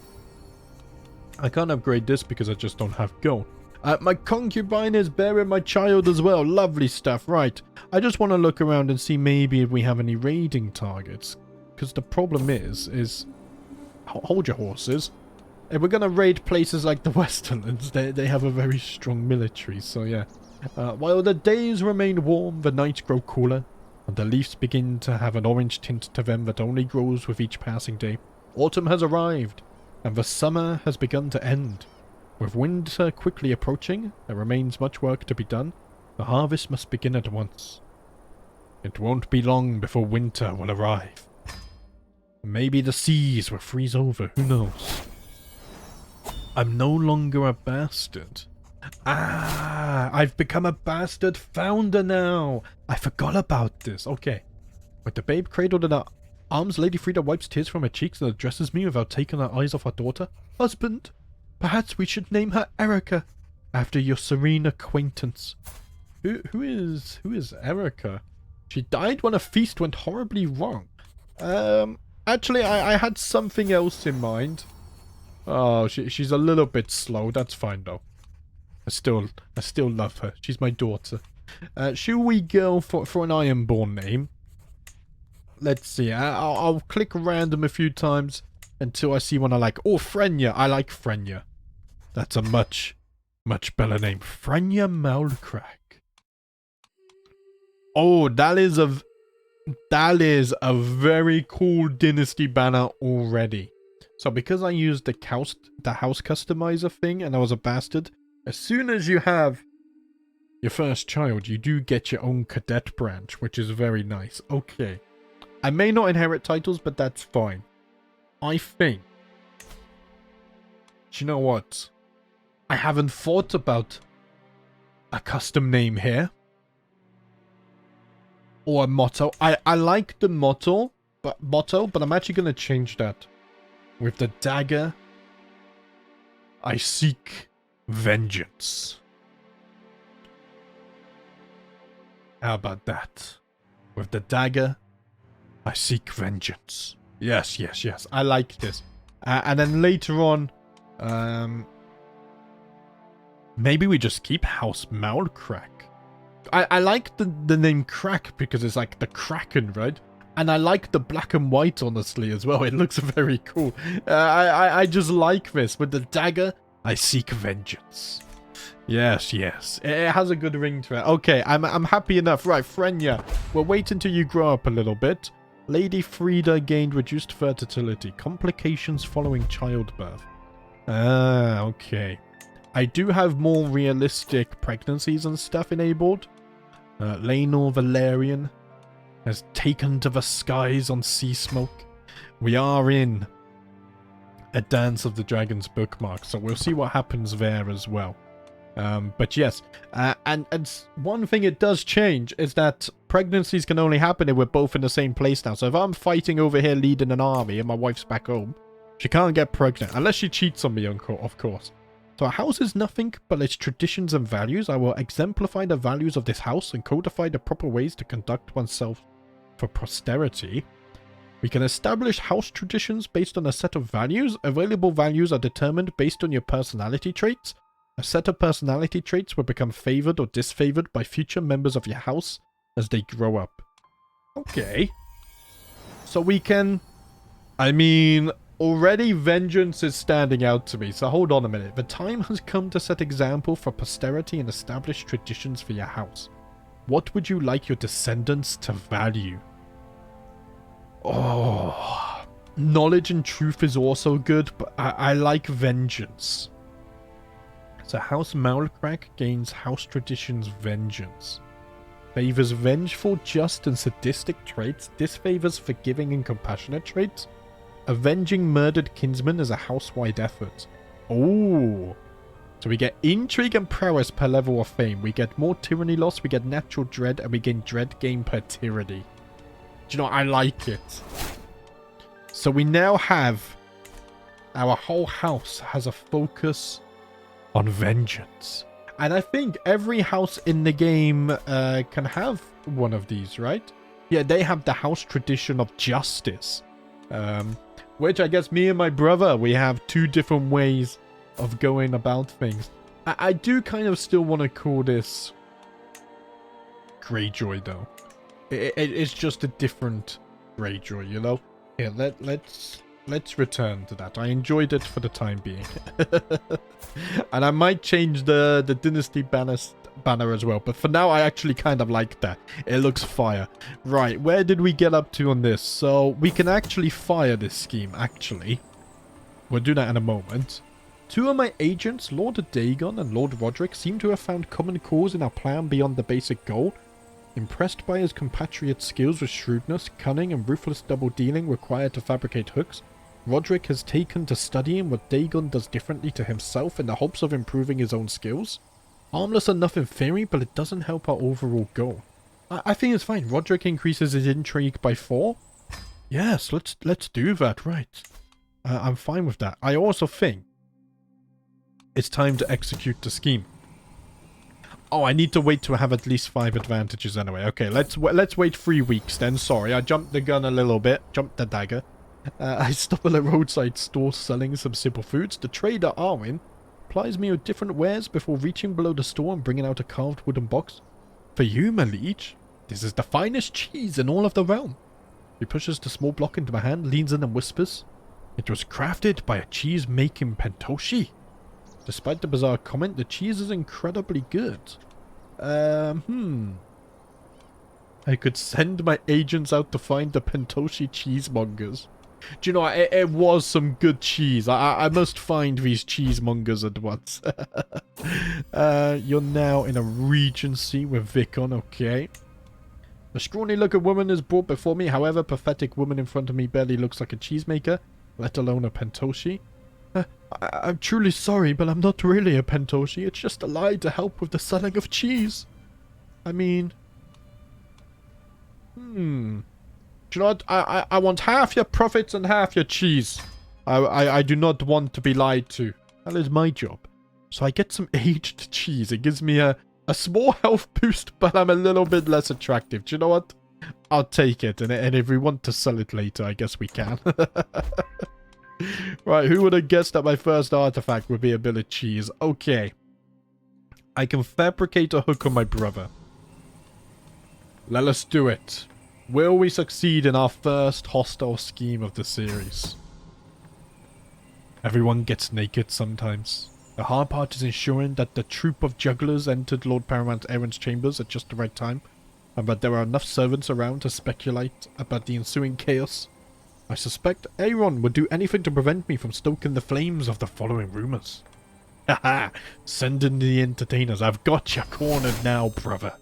I can't upgrade this because I just don't have gold. My concubine is bearing my child as well. Lovely stuff. Right. I just want to look around and see maybe if we have any raiding targets. Because the problem is... Hold your horses. If we're going to raid places like the Westerlands, they have a very strong military. So yeah. While the days remain warm, the nights grow cooler. And the leaves begin to have an orange tint to them that only grows with each passing day. Autumn has arrived. And the summer has begun to end. With winter quickly approaching, there remains much work to be done. The harvest must begin at once. It won't be long before winter will arrive. Maybe the seas will freeze over, who knows? I'm no longer a bastard. Ah, I've become a bastard founder now. I forgot about this. Okay. With the babe cradled in her arms, Lady Frida wipes tears from her cheeks and addresses me without taking her eyes off her daughter. Husband, perhaps we should name her Erica, after your serene acquaintance. Who is Erica? She died when a feast went horribly wrong. Actually, I had something else in mind. Oh, she's a little bit slow. That's fine though. I still love her. She's my daughter. Should we go for an Ironborn name? Let's see. I'll click random a few times until I see one I like. Oh, Frenya. I like Frenya. That's a much better name. Frenya Maulcrack. Oh, that is a very cool dynasty banner already. So because I used the house customizer thing and I was a bastard, as soon as you have your first child, you do get your own cadet branch, which is very nice. Okay. I may not inherit titles, but that's fine. I think... Do you know what? I haven't thought about a custom name here. or a motto. I like the motto, but I'm actually going to change that. With the dagger, I seek vengeance. How about that? With the dagger, I seek vengeance. Yes, yes, yes. I like this. And then later on, maybe we just keep House Malcrack. I like the name Crack because it's like the Kraken, right? And I like the black and white, honestly, as well. It looks very cool. I just like this. With the dagger, I seek vengeance. Yes, yes. It has a good ring to it. Okay, I'm happy enough. Right, Frenya, we'll wait until you grow up a little bit. Lady Frida gained reduced fertility. Complications following childbirth. Ah, okay. I do have more realistic pregnancies and stuff enabled. Laenor Valerian has taken to the skies on sea smoke. We are in a Dance of the Dragons bookmark, so we'll see what happens there as well. But yes, and one thing it does change is that pregnancies can only happen if we're both in the same place now. So if I'm fighting over here leading an army and my wife's back home, she can't get pregnant unless she cheats on me, of course. So a house is nothing but its traditions and values. I will exemplify the values of this house and codify the proper ways to conduct oneself for posterity. We can establish house traditions based on a set of values. Available values are determined based on your personality traits. A set of personality traits will become favored or disfavored by future members of your house as they grow up. Okay. So we can... I mean, already vengeance is standing out to me, so hold on a minute. The time has come to set example for posterity and establish traditions for your house. What would you like your descendants to value? Oh... Knowledge and truth is also good, but I like vengeance. So House Malcrack gains House Traditions Vengeance. Favors vengeful, just, and sadistic traits. Disfavors forgiving and compassionate traits. Avenging murdered kinsmen is a house-wide effort. Oh. So we get intrigue and prowess per level of fame. We get more tyranny loss, we get natural dread, and we gain dread gain per tyranny. Do you know what? I like it. So we now have... Our whole house has a focus on vengeance. And I think every house in the game can have one of these, right? Yeah, they have the house tradition of justice. Which I guess me and my brother, we have two different ways of going about things. I do kind of still want to call this Greyjoy, though. It's just a different Greyjoy, you know? Here, let's return to that. I enjoyed it for the time being. And I might change the Dynasty banner as well. But for now, I actually kind of like that. It looks fire. Right, where did we get up to on this? So we can actually fire this scheme, actually. We'll do that in a moment. Two of my agents, Lord Dagon and Lord Roderick, seem to have found common cause in our plan beyond the basic goal. Impressed by his compatriot's skills with shrewdness, cunning, and ruthless double-dealing required to fabricate hooks, Roderick has taken to studying what Dagon does differently to himself in the hopes of improving his own skills. Harmless enough in theory, but it doesn't help our overall goal. I think it's fine. Roderick increases his intrigue by 4. Yes, let's do that, right. I'm fine with that. I also think it's time to execute the scheme. Oh, I need to wait to have at least 5 advantages anyway. Okay, let's wait 3 weeks then. Sorry, I jumped the gun a little bit. Jumped the dagger. I stop at a roadside store selling some simple foods. The trader, Arwen, plies me with different wares before reaching below the store and bringing out a carved wooden box. For you, my liege, this is the finest cheese in all of the realm. He pushes the small block into my hand, leans in and whispers, "It was crafted by a cheese-making Pentoshi." Despite the bizarre comment, the cheese is incredibly good. I could send my agents out to find the Pentoshi cheesemongers. Do you know what? It was some good cheese. I must find these cheesemongers at once. You're now in a regency with Vicon, okay. The scrawny-looking woman is brought before me. However, pathetic woman in front of me barely looks like a cheesemaker, let alone a Pentoshi. I'm truly sorry, but I'm not really a Pentoshi. It's just a lie to help with the selling of cheese. I mean... Do you know what? I want half your profits and half your cheese. I do not want to be lied to. That is my job. So I get some aged cheese. It gives me a small health boost, but I'm a little bit less attractive. Do you know what? I'll take it. And if we want to sell it later, I guess we can. Right, who would have guessed that my first artifact would be a bit of cheese? Okay. I can fabricate a hook on my brother. Let us do it. Will we succeed in our first hostile scheme of the series? Everyone gets naked sometimes. The hard part is ensuring that the troop of jugglers entered Lord Paramount Aaron's chambers at just the right time, and that there are enough servants around to speculate about the ensuing chaos. I suspect Aaron would do anything to prevent me from stoking the flames of the following rumors. Haha! Send in the entertainers. I've got you cornered now, brother.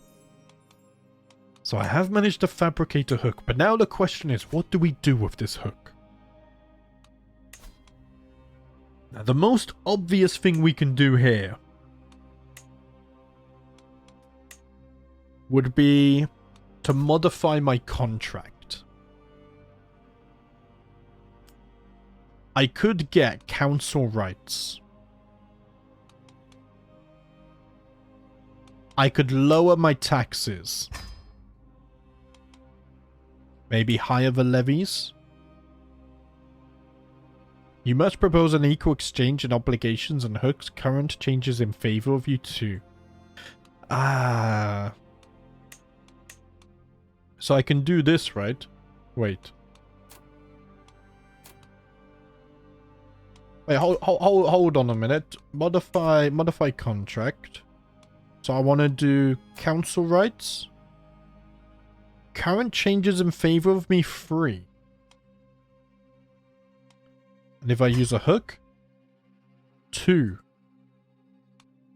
So I have managed to fabricate a hook, but now the question is, what do we do with this hook? Now, the most obvious thing we can do here would be to modify my contract. I could get council rights. I could lower my taxes. Maybe higher the levies. You must propose an equal exchange in obligations and hooks. Current changes in favor of you too. Ah. So I can do this, right? Wait. Wait, hold on a minute. Modify contract. So I want to do council rights. Current changes in favor of me free. And if I use a hook? 2.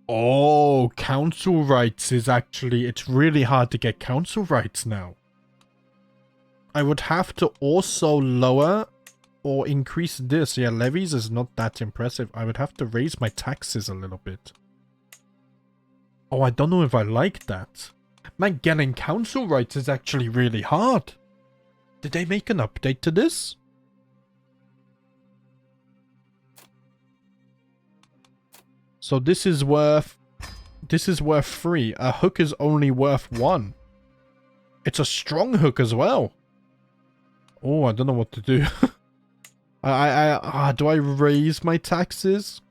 Oh, council rights is actually... It's really hard to get council rights now. I would have to also lower or increase this. Yeah, levies is not that impressive. I would have to raise my taxes a little bit. Oh, I don't know if I like that. Man, getting council rights is actually really hard. Did they make an update to this? So this is worth 3. A hook is only worth 1. It's a strong hook as well. Oh, I don't know what to do. Do I raise my taxes?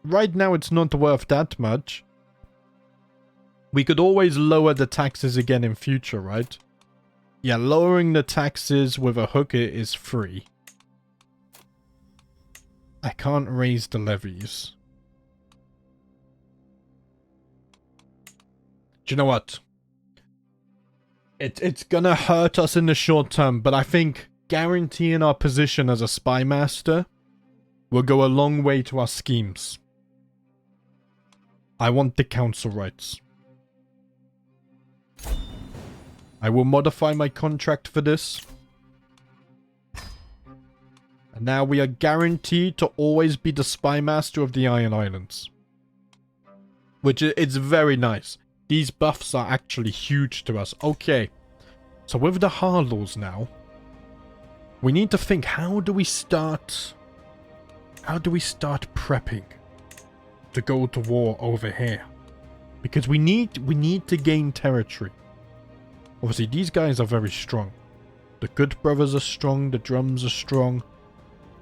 Right now it's not worth that much. We could always lower the taxes again in future, right? Yeah, lowering the taxes with a hook is free. I can't raise the levies. Do you know what? It's gonna hurt us in the short term, but I think guaranteeing our position as a spy master will go a long way to our schemes. I want the council rights. I will modify my contract for this. And now we are guaranteed to always be the spy master of the Iron Islands. Which it's very nice. These buffs are actually huge to us. Okay. So with the Harlaws now, we need to think, how do we start prepping to go to war over here? Because we need to gain territory. Obviously, these guys are very strong. The Good Brothers are strong. The Drums are strong.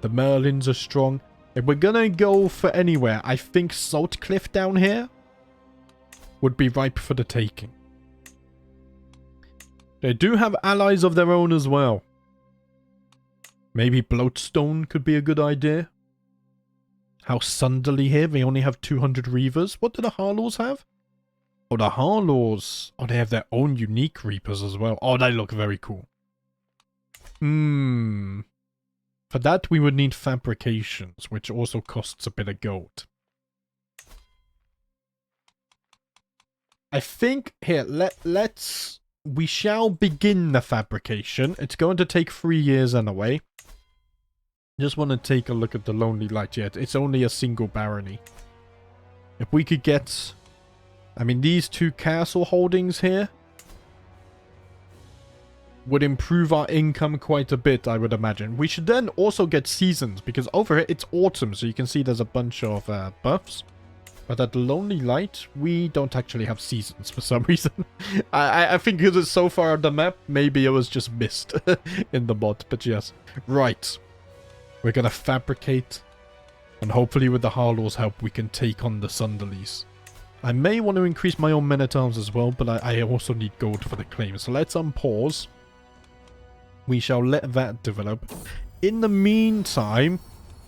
The Merlins are strong. If we're gonna go for anywhere, I think Salt Cliff down here would be ripe for the taking. They do have allies of their own as well. Maybe Bloatstone could be a good idea. House Sunderly here, they only have 200 Reavers. What do the Harlaws have? Oh, the Harlaws. Oh, they have their own unique Reapers as well. Oh, they look very cool. For that, we would need fabrications, which also costs a bit of gold. I think, here, we shall begin the fabrication. It's going to take 3 years anyway. Just want to take a look at the Lonely Light yet. It's only a single barony. If we could get... I mean, these 2 castle holdings here. would improve our income quite a bit, I would imagine. We should then also get seasons, because over here it's autumn, so you can see there's a bunch of buffs. But at Lonely Light, we don't actually have seasons for some reason. I think because it's so far on the map, maybe it was just missed in the mod, but yes. Right. We're gonna fabricate, and hopefully with the Harlow's help, we can take on the Sunderlies. I may want to increase my own men-at-arms as well, but I also need gold for the claim. So let's unpause. We shall let that develop. In the meantime,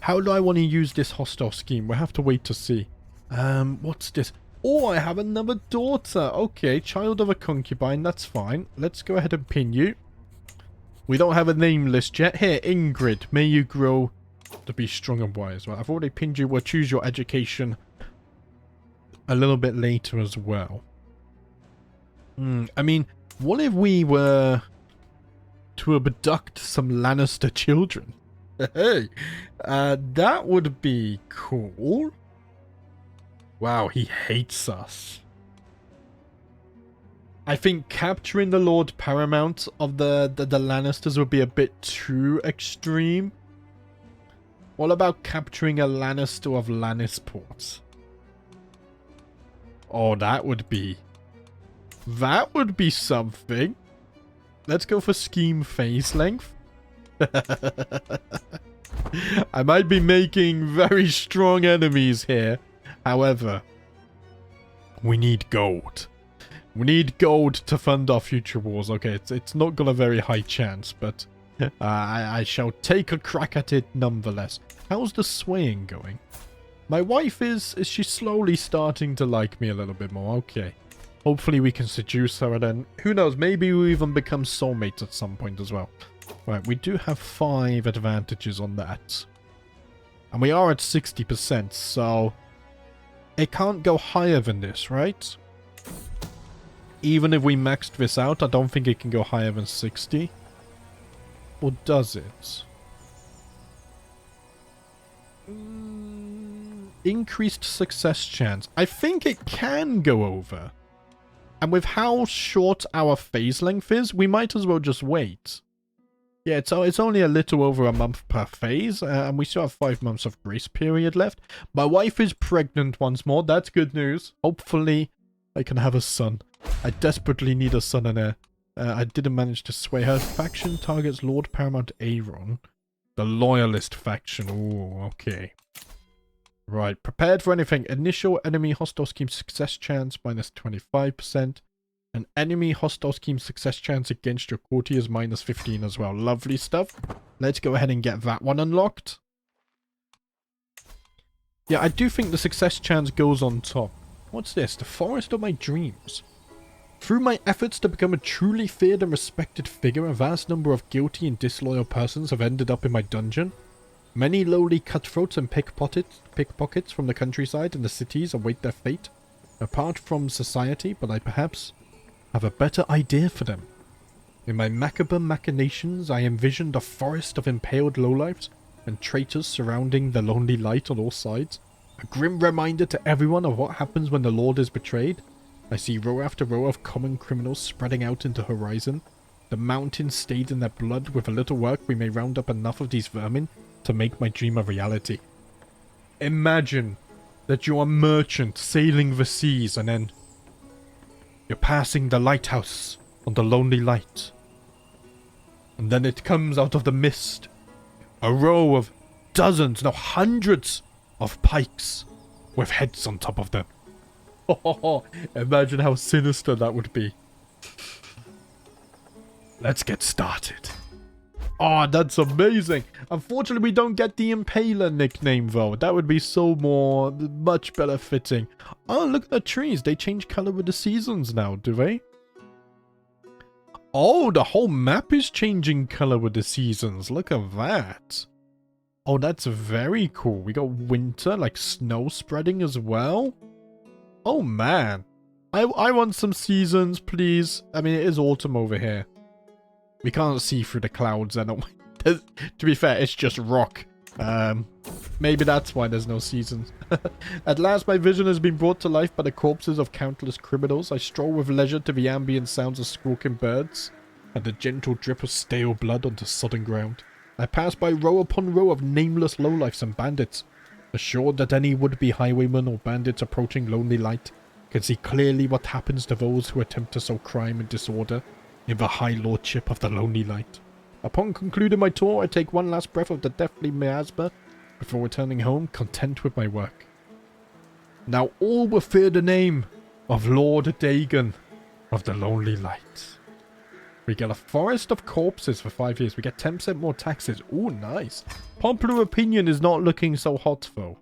how do I want to use this hostile scheme? We'll have to wait to see. What's this? Oh, I have another daughter. Okay, child of a concubine. That's fine. Let's go ahead and pin you. We don't have a name list yet. Here, Ingrid. May you grow to be strong and wise. Well, I've already pinned you. We'll choose your education a little bit later as well. I mean, what if we were to abduct some Lannister children? Hey, that would be cool. Wow, he hates us. I think capturing the Lord Paramount of the Lannisters would be a bit too extreme. What about capturing a Lannister of Lannisport? Oh, that would be something. Let's go for scheme phase length. I might be making very strong enemies here. However, we need gold. We need gold to fund our future wars. Okay, it's not got a very high chance, but I shall take a crack at it nonetheless. How's the swaying going? My wife is she slowly starting to like me a little bit more? Okay. Hopefully we can seduce her, and then, who knows, maybe we even become soulmates at some point as well. Right, we do have 5 advantages on that. And we are at 60%, so it can't go higher than this, right? Even if we maxed this out, I don't think it can go higher than 60. Or does it? Increased success chance. I think it can go over. And with how short our phase length is, we might as well just wait. Yeah, it's only a little over a month per phase, and we still have 5 months of grace period left. My wife is pregnant once more. That's good news. Hopefully, I can have a son. I desperately need a son and heir. I didn't manage to sway her. Faction targets Lord Paramount Aeron. The Loyalist faction. Ooh, okay. Right, prepared for anything. Initial enemy hostile scheme success chance minus 25%. An enemy hostile scheme success chance against your courtiers minus 15 as well. Lovely stuff. Let's go ahead and get that one unlocked. Yeah, I do think the success chance goes on top. What's this? The Forest of My Dreams. Through my efforts to become a truly feared and respected figure, a vast number of guilty and disloyal persons have ended up in my dungeon. Many lowly cutthroats and pickpockets from the countryside and the cities await their fate. Apart from society, but I perhaps have a better idea for them. In my macabre machinations, I envisioned a forest of impaled lowlifes and traitors surrounding the lonely light on all sides. A grim reminder to everyone of what happens when the Lord is betrayed. I see row after row of common criminals spreading out into horizon. The mountains stained in their blood. With a little work, we may round up enough of these vermin to make my dream a reality. Imagine that you're a merchant sailing the seas, and then you're passing the lighthouse on the lonely light. And then it comes out of the mist a row of dozens, no hundreds of pikes with heads on top of them. Oh, imagine how sinister that would be. Let's get started. Oh, that's amazing. Unfortunately, we don't get the Impaler nickname, though. That would be much better fitting. Oh, look at the trees. They change color with the seasons now, do they? Oh, the whole map is changing color with the seasons. Look at that. Oh, that's very cool. We got winter, like snow spreading as well. Oh, man. I want some seasons, please. I mean, it is autumn over here. We can't see through the clouds. To be fair, it's just rock. Maybe that's why there's no seasons. At last, my vision has been brought to life by the corpses of countless criminals. I stroll with leisure to the ambient sounds of squawking birds. and the gentle drip of stale blood onto sodden ground. I pass by row upon row of nameless lowlifes and bandits, assured that any would-be highwaymen or bandits approaching Lonely Light can see clearly what happens to those who attempt to sow crime and disorder in the high lordship of the Lonely Light. Upon concluding my tour, I take one last breath of the deathly miasma before returning home, content with my work. Now all will fear the name of Lord Dagon of the Lonely Light. We get a forest of corpses for 5 years. We get 10% more taxes. Ooh, nice. Popular opinion is not looking so hot, though.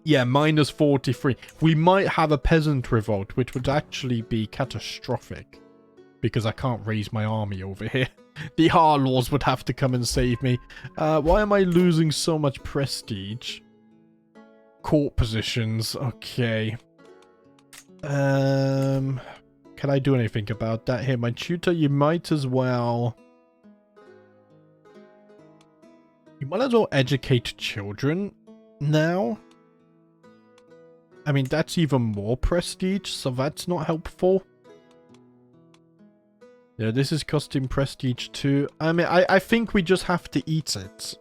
Yeah, minus 43. We might have a peasant revolt, which would actually be catastrophic. Because I can't raise my army over here. The Harlaws would have to come and save me. Why am I losing so much prestige? Court positions. Okay. Can I do anything about that here? My tutor, you might as well... You might as well educate children now. I mean, that's even more prestige, so that's not helpful. Yeah, this is costing prestige too. I mean, I think we just have to eat it.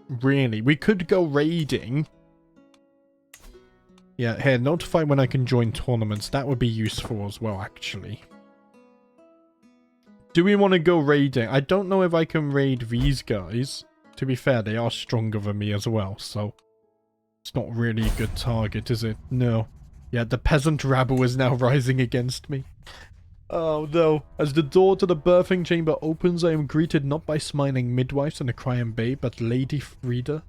Really. We could go raiding. Yeah, here, notify when I can join tournaments. That would be useful as well, actually. Do we want to go raiding? I don't know if I can raid these guys. To be fair, they are stronger than me as well, so... It's not really a good target, is it? No. Yeah, the peasant rabble is now rising against me. Oh no. As the door to the birthing chamber opens, I am greeted not by smiling midwives and a crying babe, but Lady Frida.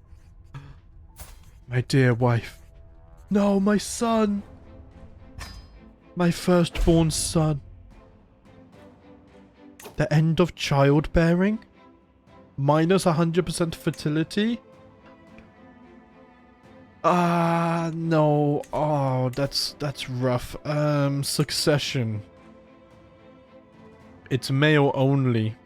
My dear wife. No, my son. My firstborn son. The end of childbearing? Minus 100% fertility? No. Oh, that's rough. Succession. It's male only.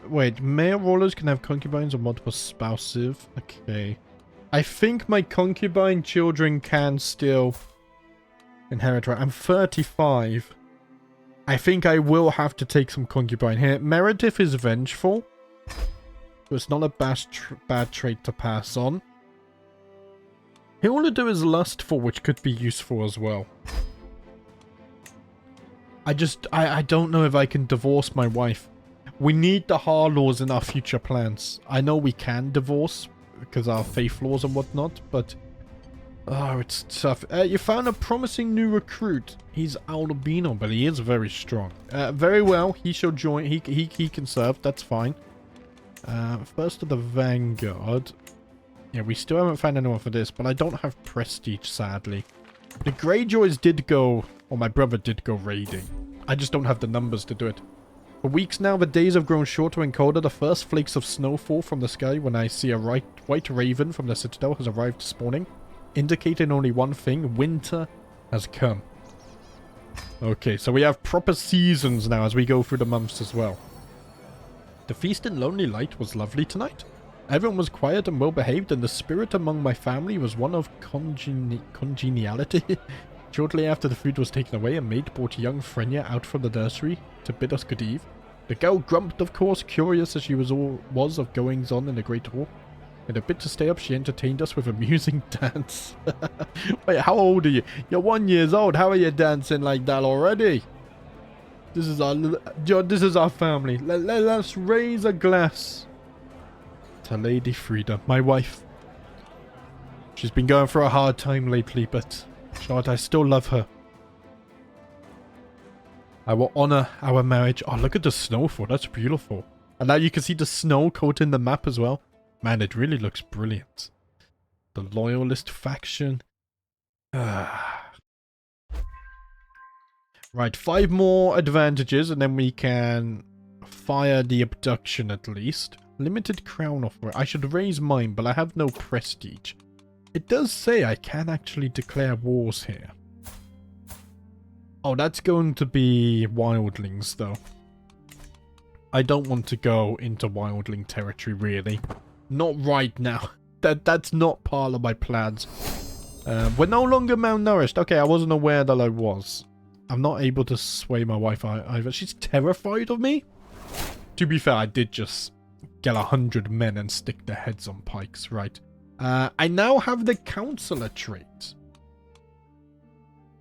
Wait, male rulers can have concubines or multiple spouses. Okay. I think my concubine children can still inherit, right? I'm 35. I think I will have to take some concubine here. Meredith is vengeful. So it's not a bad trait to pass on. Hilda is lustful, which could be useful as well. I don't know if I can divorce my wife. We need the Harlaws in our future plans. I know we can divorce because our faith laws and whatnot, but... Oh, it's tough. You found a promising new recruit. He's albino, but he is very strong. Very well. He shall join. He can serve. That's fine. First of the Vanguard. Yeah, we still haven't found anyone for this, but I don't have prestige, sadly. The Greyjoys did go... Or my brother did go raiding. I just don't have the numbers to do it. For weeks now, the days have grown shorter and colder. The first flakes of snow fall from the sky when I see a white raven from the citadel has arrived spawning, indicating only one thing: winter has come. Okay, so we have proper seasons now as we go through the months as well. The feast in Lonely Light was lovely tonight. Everyone was quiet and well behaved, and the spirit among my family was one of congeniality. Shortly after the food was taken away, a maid brought young Frenya out from the nursery to bid us good eve. The girl grumped, of course, curious as she was of goings-on in the great hall. In a bid to stay up, she entertained us with amusing dance. Wait, how old are you? You're 1 year old. How are you dancing like that already? This is our family. Let's raise a glass to Lady Frida, my wife. She's been going through a hard time lately, but Charlotte, I still love her. I will honor our marriage. Oh, look at the snowfall. That's beautiful. And now you can see the snow coating the map as well. Man, it really looks brilliant. The Loyalist faction. Right, 5 more advantages, and then we can fire the abduction at least. Limited crown offer. I should raise mine, but I have no prestige. It does say I can actually declare wars here. Oh, that's going to be wildlings, though. I don't want to go into wildling territory, really. Not right now. That's not part of my plans. We're no longer malnourished. Okay, I wasn't aware that I was. I'm not able to sway my wife either. She's terrified of me. To be fair, I did just get 100 men and stick their heads on pikes, right? I now have the counselor trait.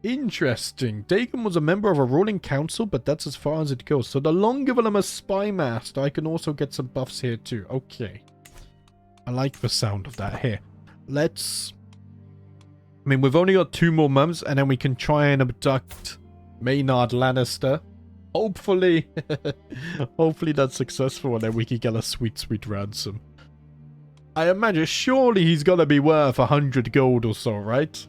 Interesting. Dagon was a member of a ruling council, but that's as far as it goes. So the longer that I'm a spy master, I can also get some buffs here too. Okay. I like the sound of that. Here. Let's... I mean, we've only got 2 more months, and then we can try and abduct Maynard Lannister. Hopefully. Hopefully that's successful, and then we can get a sweet, sweet ransom. I imagine, surely he's gonna be worth 100 gold or so, right?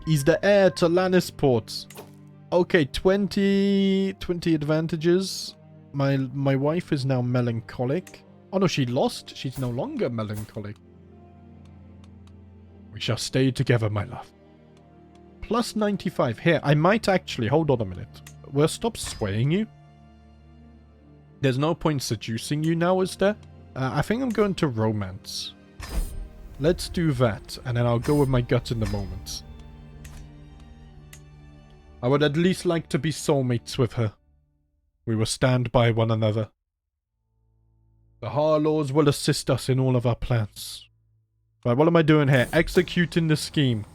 He's the heir to Lannisport. Okay, 20 advantages. My wife is now melancholic. Oh no, she lost. She's no longer melancholic. We shall stay together, my love. Plus 95. Here, I might actually... Hold on a minute. We'll stop swaying you. There's no point seducing you now, is there? I think I'm going to romance. Let's do that, and then I'll go with my gut in the moment. I would at least like to be soulmates with her. We will stand by one another. The Harlaws will assist us in all of our plans. Right, what am I doing here? Executing the scheme.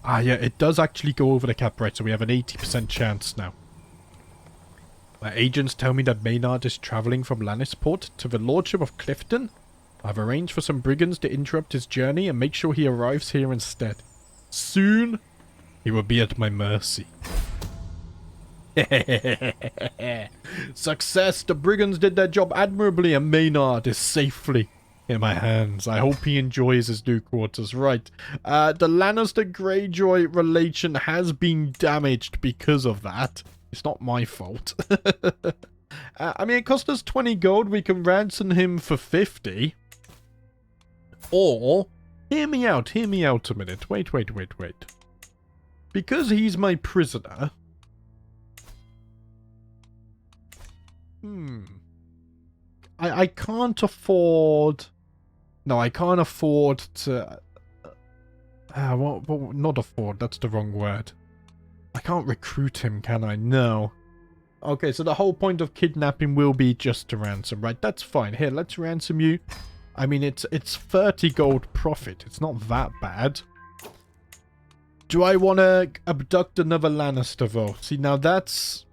Ah, yeah, it does actually go over the cap, right? So we have an 80% chance now. My agents tell me that Maynard is traveling from Lannisport to the Lordship of Clifton. I've arranged for some brigands to interrupt his journey and make sure he arrives here instead. Soon, he will be at my mercy. Success! The brigands did their job admirably and Maynard is safely in my hands. I hope he enjoys his new quarters. Right. The Lannister-Greyjoy relation has been damaged because of that. It's not my fault. I mean, it cost us 20 gold. We can ransom him for 50. Or, hear me out a minute. Wait. Because he's my prisoner... I can't afford... No, I can't afford to... well, not afford, that's the wrong word. I can't recruit him, can I? No. Okay, so the whole point of kidnapping will be just to ransom, right? That's fine. Here, let's ransom you. I mean, it's 30 gold profit. It's not that bad. Do I want to abduct another Lannister, though? See, now that's...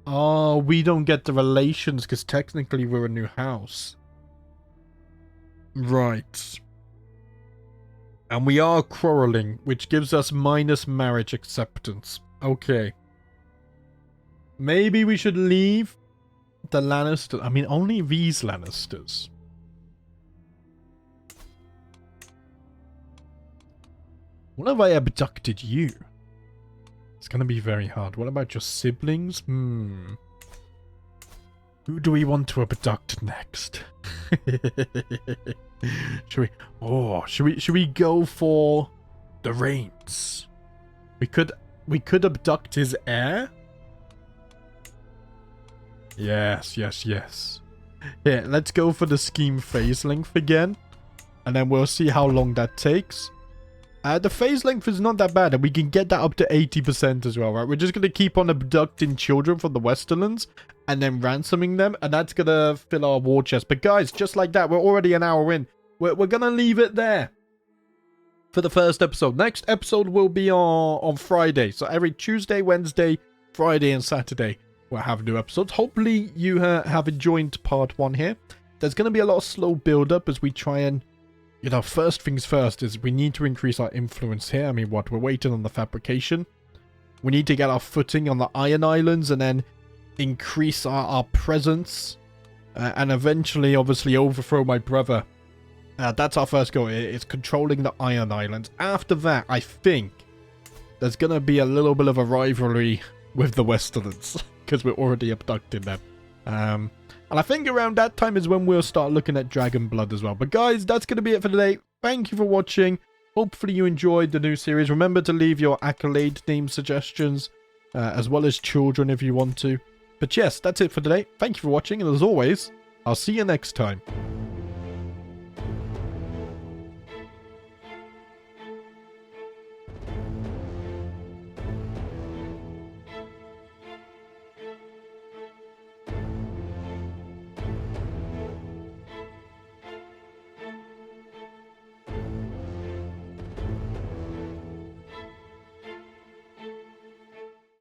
Oh, we don't get the relations because technically we're a new house. Right. And we are quarreling, which gives us minus marriage acceptance. Okay. Maybe we should leave the Lannister. I mean, only these Lannisters. What if I abducted you? It's gonna be very hard. What about your siblings? Who do we want to abduct next? Should we go for the reins? We could abduct his heir? Yes. Here, let's go for the scheme phase length again. And then we'll see how long that takes. The phase length is not that bad, and we can get that up to 80% as well, right? We're just going to keep on abducting children from the Westerlands and then ransoming them, and that's going to fill our war chest. But guys, just like that, we're already an hour in. We're going to leave it there for the first episode. Next episode will be on Friday. So every Tuesday, Wednesday, Friday, and Saturday, we'll have new episodes. Hopefully you have enjoyed part 1 here. There's going to be a lot of slow build-up as we try and... You know, first things first is we need to increase our influence here. I mean, what? We're waiting on the fabrication. We need to get our footing on the Iron Islands and then increase our presence. And eventually, obviously, overthrow my brother. That's our first goal. It's controlling the Iron Islands. After that, I think there's going to be a little bit of a rivalry with the Westerlands. Because we're already abducting them. And I think around that time is when we'll start looking at Dragon Blood as well. But guys, that's going to be it for today. Thank you for watching. Hopefully you enjoyed the new series. Remember to leave your accolade name suggestions, as well as children if you want to. But yes, that's it for today. Thank you for watching, and as always, I'll see you next time.